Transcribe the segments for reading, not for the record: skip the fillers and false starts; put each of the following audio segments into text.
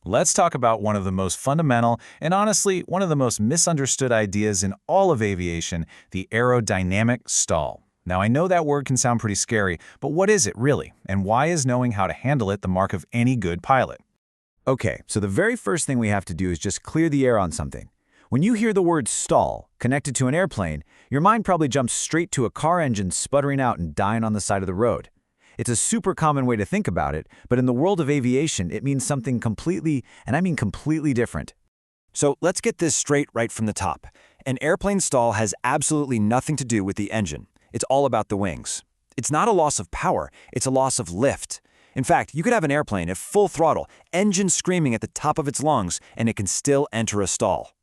let's talk about one of the most fundamental and honestly, one of the most misunderstood ideas in all of aviation, the aerodynamic stall. Now, I know that word can sound pretty scary, but what is it really? And why is knowing how to handle it the mark of any good pilot? Okay, so the very first thing we have to do is just clear the air on something. When you hear the word stall connected to an airplane, your mind probably jumps straight to a car engine sputtering out and dying on the side of the road. It's a super common way to think about it, but in the world of aviation, it means something completely, and I mean completely different. So let's get this straight right from the top. An airplane stall has absolutely nothing to do with the engine. It's all about the wings. It's not a loss of power, it's a loss of lift. In fact, you could have an airplane at full throttle, engine screaming at the top of its lungs, and it can still enter a stall.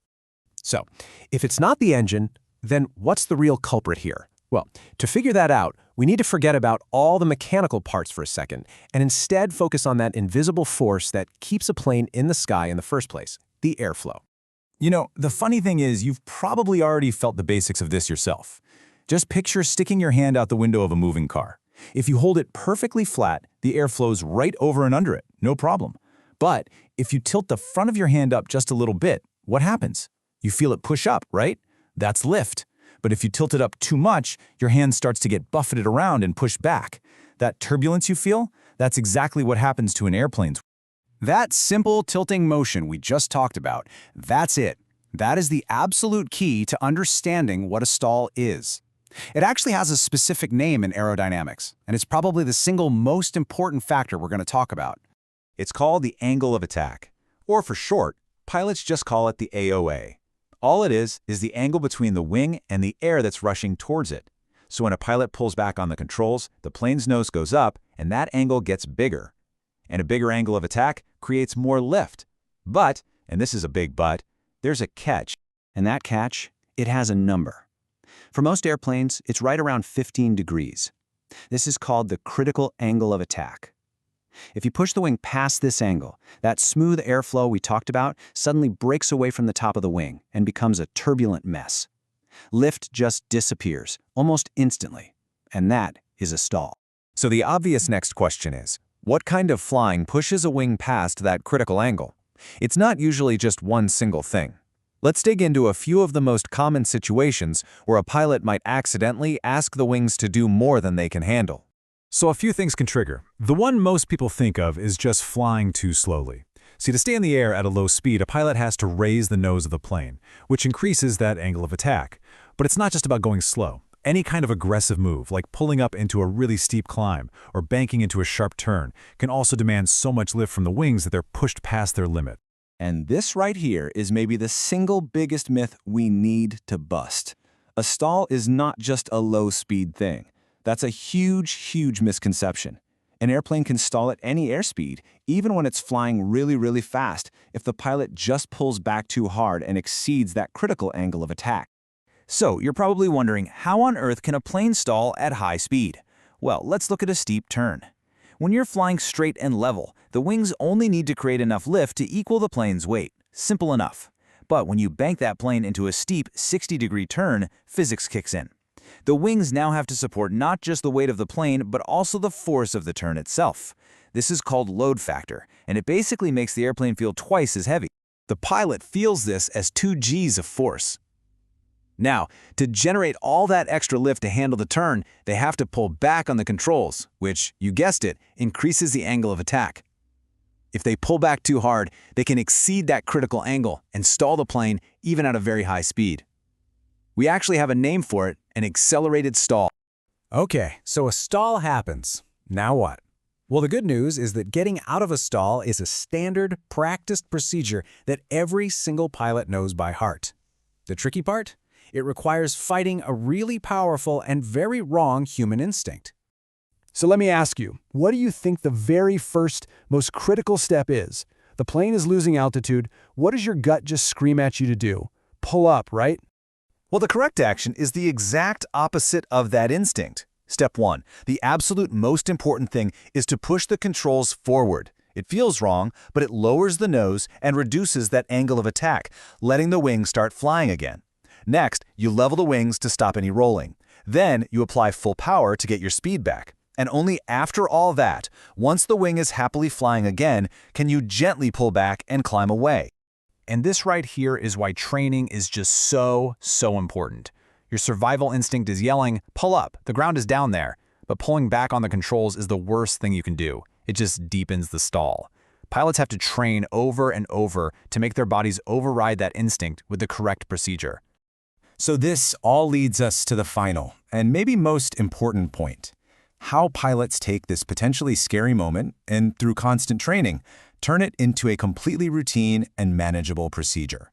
So, if it's not the engine, then what's the real culprit here? Well, to figure that out, we need to forget about all the mechanical parts for a second and instead focus on that invisible force that keeps a plane in the sky in the first place, the airflow. You know, the funny thing is you've probably already felt the basics of this yourself. Just picture sticking your hand out the window of a moving car. If you hold it perfectly flat, the air flows right over and under it, no problem. But if you tilt the front of your hand up just a little bit, what happens? You feel it push up, right? That's lift. But if you tilt it up too much, your hand starts to get buffeted around and pushed back. That turbulence you feel, that's exactly what happens to an airplane's. That simple tilting motion we just talked about, that's it. That is the absolute key to understanding what a stall is. It actually has a specific name in aerodynamics, and it's probably the single most important factor we're going to talk about. It's called the angle of attack, or for short, pilots just call it the AOA. All it is the angle between the wing and the air that's rushing towards it. So when a pilot pulls back on the controls, the plane's nose goes up, and that angle gets bigger. And a bigger angle of attack creates more lift. But, and this is a big but, there's a catch. And that catch, it has a number. For most airplanes, it's right around 15 degrees. This is called the critical angle of attack. If you push the wing past this angle, that smooth airflow we talked about suddenly breaks away from the top of the wing and becomes a turbulent mess. Lift just disappears, almost instantly, and that is a stall. So the obvious next question is, what kind of flying pushes a wing past that critical angle? It's not usually just one single thing. Let's dig into a few of the most common situations where a pilot might accidentally ask the wings to do more than they can handle. So a few things can trigger. The one most people think of is just flying too slowly. See, to stay in the air at a low speed, a pilot has to raise the nose of the plane, which increases that angle of attack. But it's not just about going slow. Any kind of aggressive move, like pulling up into a really steep climb or banking into a sharp turn, can also demand so much lift from the wings that they're pushed past their limit. And this right here is maybe the single biggest myth we need to bust. A stall is not just a low-speed thing. That's a huge, huge misconception. An airplane can stall at any airspeed, even when it's flying really, really fast, if the pilot just pulls back too hard and exceeds that critical angle of attack. So, you're probably wondering, how on earth can a plane stall at high speed? Well, let's look at a steep turn. When you're flying straight and level, the wings only need to create enough lift to equal the plane's weight. Simple enough. But when you bank that plane into a steep 60-degree turn, physics kicks in. The wings now have to support not just the weight of the plane, but also the force of the turn itself. This is called load factor, and it basically makes the airplane feel twice as heavy. The pilot feels this as 2 Gs of force. Now, to generate all that extra lift to handle the turn, they have to pull back on the controls, which, you guessed it, increases the angle of attack. If they pull back too hard, they can exceed that critical angle and stall the plane even at a very high speed. We actually have a name for it, an accelerated stall. Okay, so a stall happens. Now what? Well, the good news is that getting out of a stall is a standard, practiced procedure that every single pilot knows by heart. The tricky part? It requires fighting a really powerful and very wrong human instinct. So let me ask you, what do you think the very first, most critical step is? The plane is losing altitude. What does your gut just scream at you to do? Pull up, right? Well, the correct action is the exact opposite of that instinct. Step 1. The absolute most important thing is to push the controls forward. It feels wrong, but it lowers the nose and reduces that angle of attack, letting the wings start flying again. Next, you level the wings to stop any rolling. Then, you apply full power to get your speed back. And only after all that, once the wing is happily flying again, can you gently pull back and climb away. And this right here is why training is just so important. Your survival instinct is yelling, pull up, the ground is down there. But pulling back on the controls is the worst thing you can do. It just deepens the stall. Pilots have to train over and over to make their bodies override that instinct with the correct procedure. So this all leads us to the final, and maybe most important point. How pilots take this potentially scary moment and, through constant training, turn it into a completely routine and manageable procedure.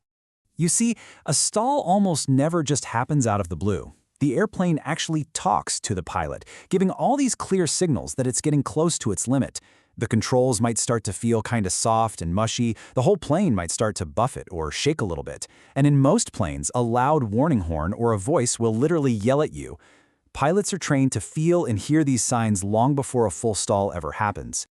You see, a stall almost never just happens out of the blue. The airplane actually talks to the pilot, giving all these clear signals that it's getting close to its limit. The controls might start to feel kind of soft and mushy, the whole plane might start to buffet or shake a little bit, and in most planes, a loud warning horn or a voice will literally yell at you. Pilots are trained to feel and hear these signs long before a full stall ever happens.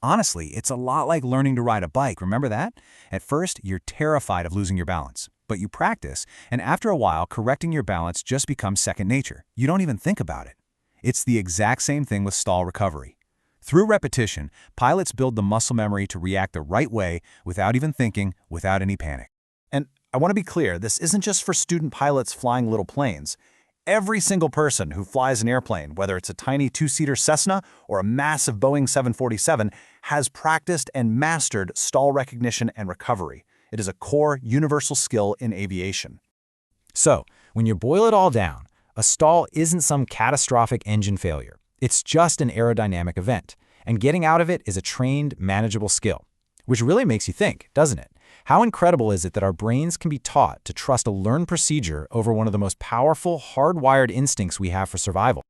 Honestly, it's a lot like learning to ride a bike, remember that? At first, you're terrified of losing your balance, but you practice, and after a while, correcting your balance just becomes second nature. You don't even think about it. It's the exact same thing with stall recovery. Through repetition, pilots build the muscle memory to react the right way without even thinking, without any panic. And I want to be clear, this isn't just for student pilots flying little planes. Every single person who flies an airplane, whether it's a tiny two-seater Cessna or a massive Boeing 747, has practiced and mastered stall recognition and recovery. It is a core, universal skill in aviation. So, when you boil it all down, a stall isn't some catastrophic engine failure. It's just an aerodynamic event, and getting out of it is a trained, manageable skill. Which really makes you think, doesn't it? How incredible is it that our brains can be taught to trust a learned procedure over one of the most powerful, hardwired instincts we have for survival?